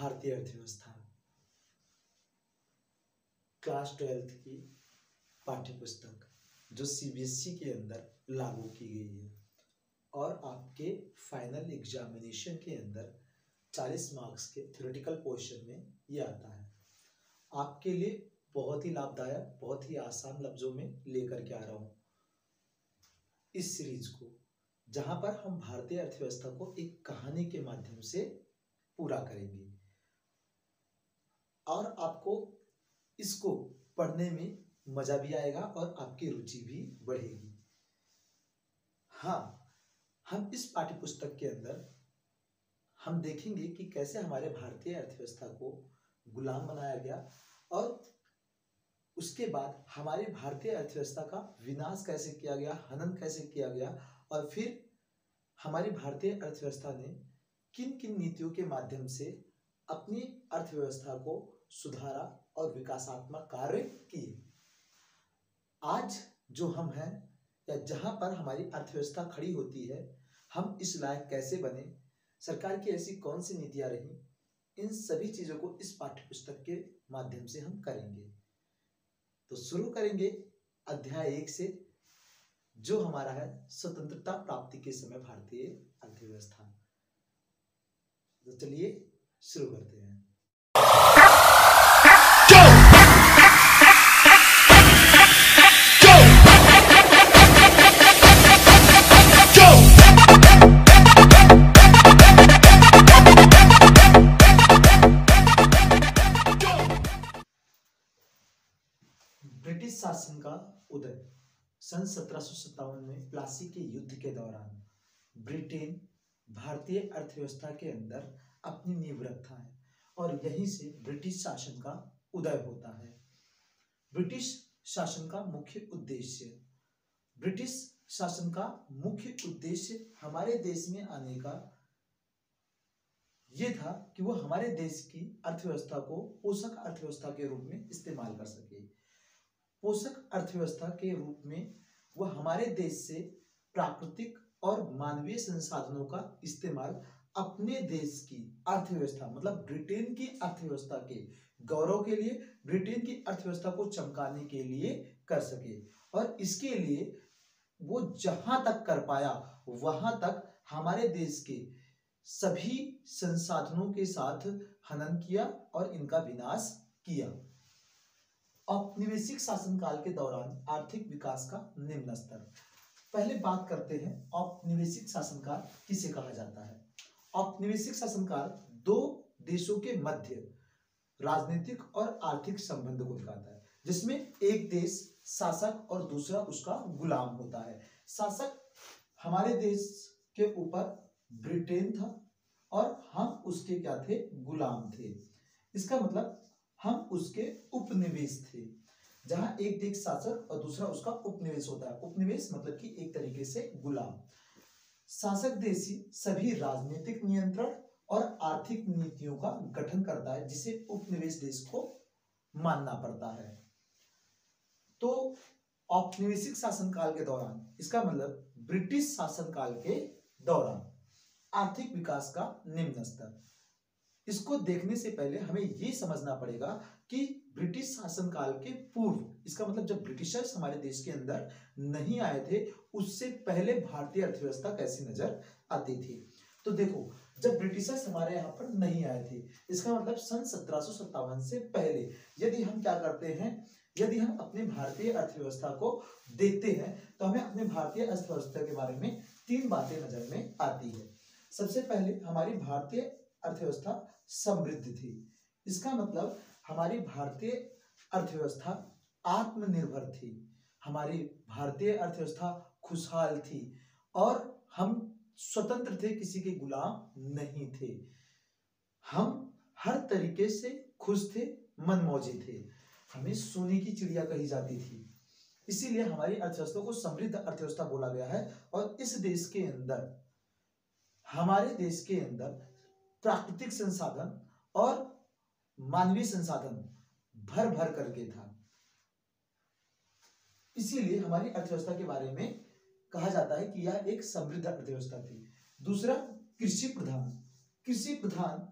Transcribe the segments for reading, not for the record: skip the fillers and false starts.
भारतीय अर्थव्यवस्था class 12th की पाठ्य पुस्तक जो सीबीएसई के अंदर लागू की गई है और आपके फाइनल एग्जामिनेशन के अंदर 40 मार्क्स के थ्योरेटिकल पोर्शन में ये आता है। आपके लिए बहुत ही लाभदायक, बहुत ही आसान लफ्जों में लेकर के आ रहा हूँ इस सीरीज को, जहां पर हम भारतीय अर्थव्यवस्था को एक कहानी के माध्यम से पूरा करेंगे और आपको इसको पढ़ने में मजा भी आएगा और आपकी रुचि भी बढ़ेगी। हाँ, हम इस पाठ्य पुस्तक के अंदर हम देखेंगे कि कैसे हमारे भारतीय अर्थव्यवस्था को गुलाम बनाया गया और उसके बाद हमारी भारतीय अर्थव्यवस्था का विनाश कैसे किया गया, हनन कैसे किया गया और फिर हमारी भारतीय अर्थव्यवस्था ने किन किन नीतियों के माध्यम से अपनी अर्थव्यवस्था को सुधारा और विकासात्मक कार्य किए। आज जो हम हैं या जहां पर हमारी अर्थव्यवस्था खड़ी होती है, हम इस लायक कैसे बने, सरकार की ऐसी कौन सी नीतियां रही, इन सभी चीजों को इस पाठ्य पुस्तक के माध्यम से हम करेंगे। तो शुरू करेंगे अध्याय 1 से, जो हमारा है स्वतंत्रता प्राप्ति के समय भारतीय अर्थव्यवस्था। तो चलिए शुरू करते हैं। ब्रिटिश शासन का उदय। सन 1757 में प्लासी के युद्ध के दौरान ब्रिटेन भारतीय अर्थव्यवस्था के अंदर अपनी नींव रखता है और यहीं से ब्रिटिश शासन का उदय होता है। ब्रिटिश शासन का मुख्य उद्देश्य, ब्रिटिश शासन का मुख्य उद्देश्य हमारे देश में आने का ये था कि वो हमारे देश की अर्थव्यवस्था को पोषक अर्थव्यवस्था के रूप में इस्तेमाल कर सके। पोषक अर्थव्यवस्था के रूप में वह हमारे देश से प्राकृतिक और मानवीय संसाधनों का इस्तेमाल अपने देश की अर्थव्यवस्था, मतलब ब्रिटेन की अर्थव्यवस्था के गौरव के लिए, ब्रिटेन की अर्थव्यवस्था को चमकाने के लिए कर सके। और इसके लिए वो जहां तक कर पाया वहां तक हमारे देश के सभी संसाधनों के साथ हनन किया और इनका विनाश किया। औपनिवेशिक शासनकाल के दौरान आर्थिक विकास का निम्न स्तर। पहले बात करते हैं औपनिवेशिक शासनकाल किसे कहा जाता है। औपनिवेशिक शासनकाल दो देशों के मध्य राजनीतिक और आर्थिक संबंध को दिखाता है, जिसमें एक देश शासक और दूसरा उसका गुलाम होता है। शासक हमारे देश के ऊपर ब्रिटेन था और हम उसके क्या थे, गुलाम थे। इसका मतलब हम उसके उपनिवेश थे। जहां एक देश शासक और दूसरा उसका उपनिवेश होता है। उपनिवेश मतलब कि एक तरीके से गुलाम। शासक देश ही सभी राजनीतिक नियंत्रण और आर्थिक नीतियों का गठन करता है, जिसे उपनिवेश देश को मानना पड़ता है। तो औपनिवेशिक शासनकाल के दौरान, इसका मतलब ब्रिटिश शासनकाल के दौरान आर्थिक विकास का निम्न स्तर। इसको देखने से पहले हमें यह समझना पड़ेगा कि ब्रिटिश शासनकाल के पूर्व, इसका मतलब जब ब्रिटिशर्स हमारे देश के अंदर नहीं आए थे, उससे पहले भारतीय अर्थव्यवस्था कैसी नजर आती थी। तो देखो, जब ब्रिटिशर्स हमारे यहाँ पर नहीं आए थे, इसका मतलब सन 1757 से पहले यदि हम क्या करते हैं, यदि हम अपने भारतीय अर्थव्यवस्था को देखते हैं तो हमें अपने भारतीय अर्थव्यवस्था के बारे में 3 बातें नजर में आती है। सबसे पहले हमारी भारतीय अर्थव्यवस्था समृद्ध थी। इसका मतलब हमारी भारतीय अर्थव्यवस्था आत्मनिर्भर थी, हमारी भारतीय अर्थव्यवस्था खुशहाल थी और हम स्वतंत्र थे, किसी के गुलाम नहीं थे। हम हर तरीके से खुश थे, मनमौजी थे। हमें सोने की चिड़िया कही जाती थी। इसीलिए हमारी अर्थव्यवस्था को समृद्ध अर्थव्यवस्था बोला गया है। और इस देश के अंदर, हमारे देश के अंदर प्राकृतिक संसाधन और मानवीय संसाधन भर भर करके था। इसीलिए हमारी अर्थव्यवस्था के बारे में कहा जाता है कि यह एक समृद्ध अर्थव्यवस्था थी। दूसरा, कृषि प्रधान। कृषि प्रधान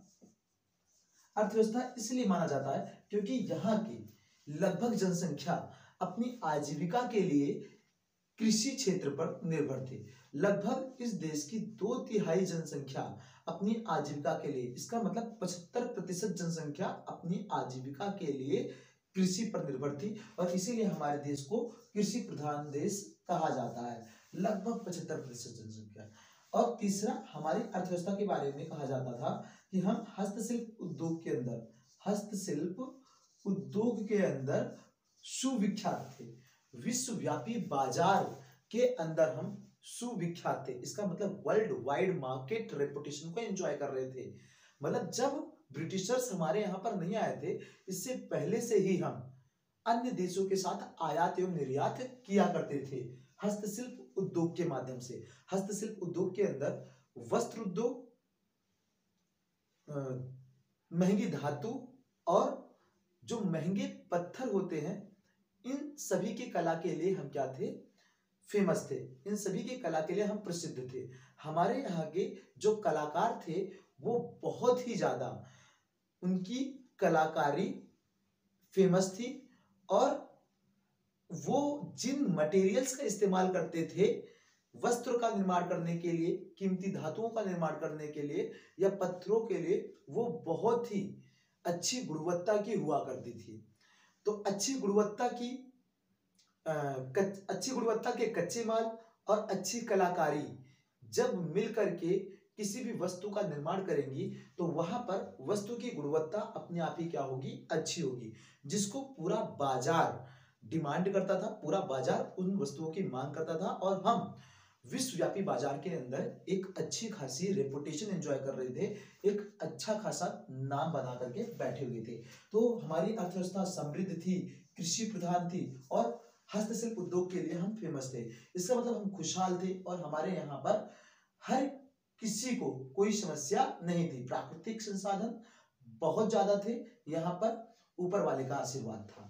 अर्थव्यवस्था इसलिए माना जाता है क्योंकि यहाँ की लगभग जनसंख्या अपनी आजीविका के लिए कृषि क्षेत्र पर निर्भर थी। लगभग इस देश की 2/3 जनसंख्या अपनी आजीविका के लिए, इसका मतलब 75% जनसंख्या अपनी आजीविका के लिए कृषि पर निर्भर थी और इसीलिए हमारे देश को कृषि प्रधान देश कहा जाता है। लगभग 75% जनसंख्या। और तीसरा, हमारी अर्थव्यवस्था के बारे में कहा जाता था कि हम हस्तशिल्प उद्योग के अंदर सुविख्यात थे। विश्वव्यापी बाजार के अंदर हम सुविख्यात थे। इसका मतलब वर्ल्ड वाइड मार्केट रेपुटेशन को एंजॉय कर रहे थे। मतलब जब ब्रिटिशर्स हमारे यहाँ पर नहीं आए थे, इससे पहले से ही हम अन्य देशों के साथ आयात एवं निर्यात किया करते थे हस्तशिल्प उद्योग के माध्यम से। हस्तशिल्प उद्योग के अंदर वस्त्र उद्योग, महंगी धातु और जो महंगे पत्थर होते हैं, इन सभी के कला के लिए हम क्या थे? फेमस थे। इन सभी के कला के लिए हम प्रसिद्ध थे। हमारे यहाँ के जो कलाकार थे वो बहुत ही ज्यादा, उनकी कलाकारी फेमस थी और वो जिन मटेरियल्स का इस्तेमाल करते थे वस्त्र का निर्माण करने के लिए, कीमती धातुओं का निर्माण करने के लिए या पत्थरों के लिए, वो बहुत ही अच्छी गुणवत्ता की हुआ करती थी। तो अच्छी गुणवत्ता के कच्चे माल और अच्छी कलाकारी जब मिल करके किसी भी वस्तु का निर्माण करेंगी तो वहां पर वस्तु की गुणवत्ता अपने आप ही क्या होगी? अच्छी होगी, जिसको पूरा बाजार डिमांड करता था, पूरा बाजार उन वस्तुओं की मांग करता था और हम विश्वव्यापी बाजार के अंदर एक अच्छी खासी रेपुटेशन एंजॉय कर रहे थे, एक अच्छा खासा नाम बना करके बैठे हुए थे। तो हमारी अर्थव्यवस्था समृद्ध थी, कृषि प्रधान थी और हस्तशिल्प उद्योग के लिए हम फेमस थे। इसका मतलब हम खुशहाल थे और हमारे यहाँ पर हर किसी को कोई समस्या नहीं थी। प्राकृतिक संसाधन बहुत ज्यादा थे, यहाँ पर ऊपर वाले का आशीर्वाद था।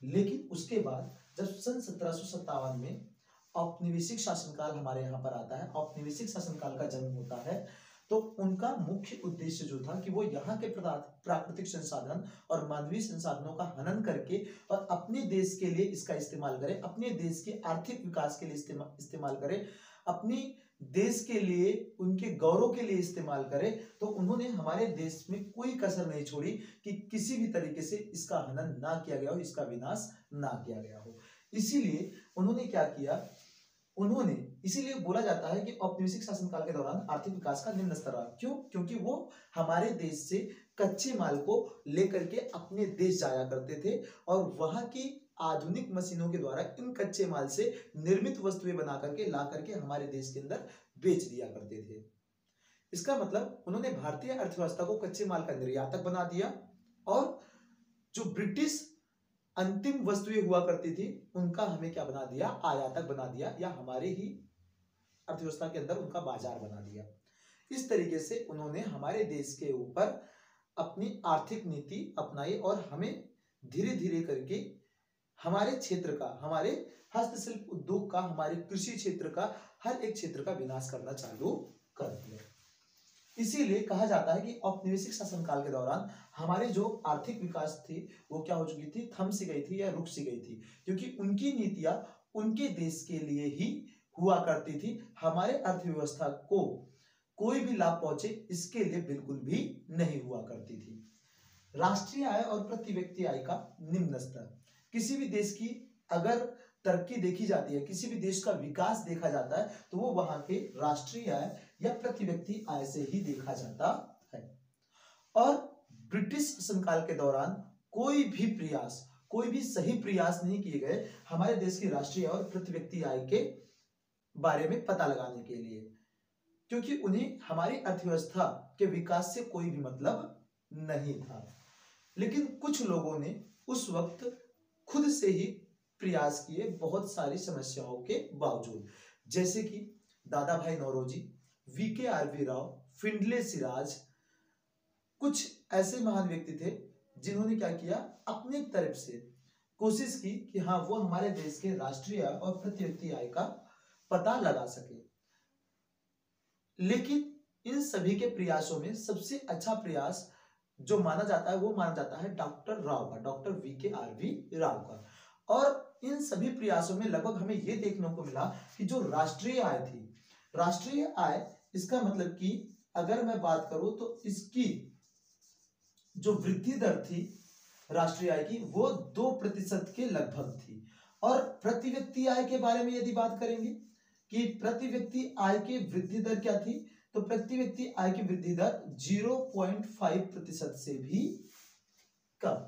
लेकिन उसके बाद जब सन 1757 में औपनिवेशिक शासनकाल हमारे यहाँ पर आता है, औपनिवेशिक शासनकाल का जन्म होता है, तो उनका मुख्य उद्देश्य जो था कि वो यहाँ के प्राकृतिक संसाधन और मानवीय संसाधनों का हनन करके और अपने देश के लिए इसका इस्तेमाल करें, अपने देश के आर्थिक विकास के लिए इस्तेमाल करें, अपनी देश के लिए, उनके गौरव के लिए इस्तेमाल करें। तो उन्होंने हमारे देश में कोई कसर नहीं छोड़ी कि किसी भी तरीके से इसका हनन ना किया गया हो, इसका विनाश ना किया गया हो। इसीलिए उन्होंने क्या किया? इसीलिए बोला जाता है कि औपनिवेशिक शासनकाल के दौरान आर्थिक विकास का निम्न स्तर रहा। क्यों? क्योंकि वो हमारे देश से कच्चे माल को लेकर के अपने देश जाया करते थे और वहां की आधुनिक मशीनों के द्वारा इन कच्चे माल से निर्मित वस्तुएं बना करके ला करके हमारे देश के अंदर बेच दिया करते थे। इसका मतलब उन्होंने भारतीय अर्थव्यवस्था को कच्चे माल का निर्यातक बना दिया और जो ब्रिटिश अंतिम वस्तुएं हुआ करती थी उनका हमें क्या बना दिया? आयातक बना दिया, या हमारे ही अर्थव्यवस्था के अंदर उनका बाजार बना दिया। इस तरीके से उन्होंने हमारे देश के ऊपर अपनी आर्थिक नीति अपनाई और हमें धीरे धीरे करके हमारे क्षेत्र का, हमारे हस्तशिल्प उद्योग का, हमारे कृषि क्षेत्र का, हर एक क्षेत्र का विनाश करना चालू कर दिया। इसीलिए कहा जाता है कि औपनिवेशिक शासनकाल के दौरान हमारे जो आर्थिक विकास थी वो क्या हो चुकी थी? थम सी गई थी या रुक सी गई थी, क्योंकि उनकी नीतियां उनके देश के लिए ही हुआ करती थी। हमारे अर्थव्यवस्था को कोई भी लाभ पहुंचे इसके लिए बिल्कुल भी नहीं हुआ करती थी। राष्ट्रीय आय और प्रति व्यक्ति आय का निम्न स्तर। किसी भी देश की अगर तरक्की देखी जाती है, किसी भी देश का विकास देखा जाता है तो वो वहां के राष्ट्रीय आय या प्रति व्यक्ति आय से ही देखा जाता है। और ब्रिटिश शासनकाल के दौरान कोई भी सही प्रयास नहीं किए गए हमारे देश की राष्ट्रीय और प्रति व्यक्ति आय के बारे में पता लगाने के लिए, क्योंकि उन्हें हमारी अर्थव्यवस्था के विकास से कोई भी मतलब नहीं था। लेकिन कुछ लोगों ने उस वक्त खुद से ही प्रयास किए, बहुत सारी समस्याओं के बावजूद, जैसे कि दादा भाई नौरोजी, VKRV राव, फिंडले सिराज, कुछ ऐसे महान व्यक्ति थे जिन्होंने क्या किया? अपनी तरफ से कोशिश की कि हाँ वो हमारे देश के राष्ट्रीय और प्रति व्यक्ति आय का पता लगा सके। लेकिन इन सभी के प्रयासों में सबसे अच्छा प्रयास जो माना जाता है वो माना जाता है डॉक्टर राव का, डॉक्टर VKRV राव का। और इन सभी प्रयासों में लगभग हमें ये देखने को मिला कि जो राष्ट्रीय आय थी, राष्ट्रीय आय, इसका मतलब कि अगर मैं बात करूं तो इसकी जो वृद्धि दर थी राष्ट्रीय आय की वो 2% के लगभग थी। और प्रति व्यक्ति आय के बारे में यदि बात करेंगे कि प्रति व्यक्ति आय की वृद्धि दर क्या थी, तो प्रति व्यक्ति आय की वृद्धि दर 0.5% से भी कम।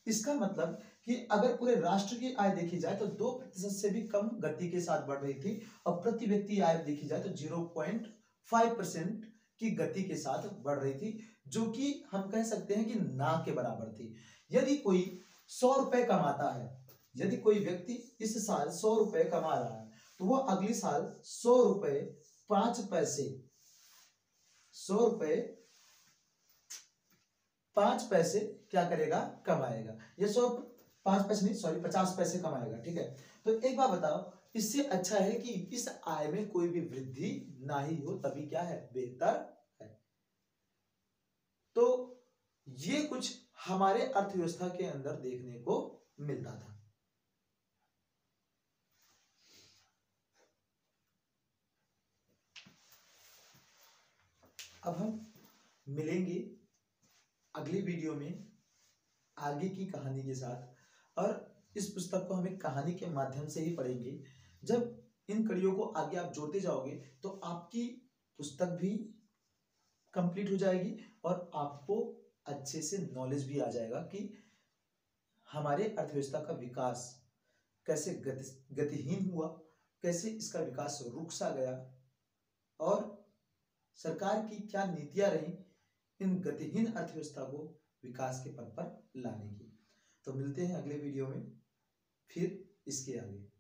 इसका मतलब कि अगर पूरे राष्ट्र की आय देखी जाए तो 2% से भी कम गति के साथ बढ़ रही थी, और प्रति व्यक्ति आय देखी जाए तो 0.5% की गति के साथ बढ़ रही थी, जो कि हम कह सकते हैं कि ना के बराबर थी। यदि कोई 100 रुपए कमाता है, यदि कोई व्यक्ति इस साल 100 रुपए कमा रहा है, तो वो अगले साल 100 रुपए 5 पैसे, 100 रुपए 5 पैसे क्या करेगा, कमाएगा। ये 5 पैसे नहीं, सॉरी 50 पैसे कमाएगा, ठीक है। तो एक बात बताओ, इससे अच्छा है कि इस आय में कोई भी वृद्धि ना ही हो, तभी क्या है, बेहतर है। तो ये कुछ हमारे अर्थव्यवस्था के अंदर देखने को मिलता था। अब हम मिलेंगे अगली वीडियो में आगे की कहानी के साथ, और इस पुस्तक को हम एक कहानी के माध्यम से ही पढ़ेंगे। जब इन कड़ियों को आगे आप जोड़ते जाओगे तो आपकी पुस्तक भी कंप्लीट हो जाएगी, और आपको अच्छे से नॉलेज भी आ जाएगा कि हमारे अर्थव्यवस्था का विकास कैसे गतिहीन हुआ, कैसे इसका विकास रुक सा गया, और सरकार की क्या नीतियां रही इन गतिहीन अर्थव्यवस्था को विकास के पथ पर लाने की। तो मिलते हैं अगले वीडियो में फिर इसके आगे।